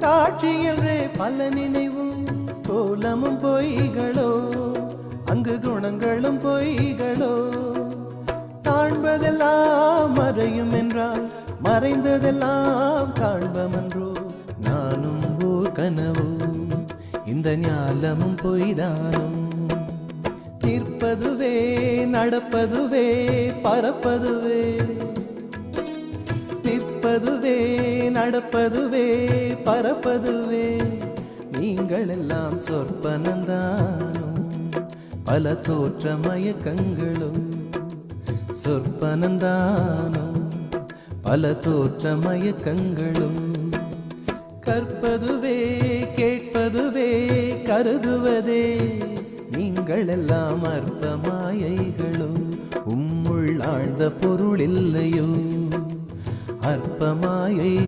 காட்சி என்றே பல நினைவும் கோலமும் பொய்களோ அங்கு குணங்களும் பொய்களோ காண்பதெல்லாம் மறையும் என்றால் மறைந்ததெல்லாம் காண்பமன்றோ நானும் ஓர் கனவோ இந்த ஞாலமும் பொய்தானும் நிற்பதுவே நடப்பதுவே பறப்பதுவே நிற்பதுவே நடப்பதுவே பறப்பதுவே நீங்கள் எல்லாம் சொற்பனந்தானும் பல தோற்ற மயக்கங்களும் சொற்பனந்தானும் பல தோற்ற மயக்கங்களும் கற்பதுவே கேட்பதுவே கருதுவதே நீங்கள் எல்லாம் அற்ப மாயைகளோ உம்முள் ஆழ்ந்த பொருள் இல்லையோ அற்ப மாயை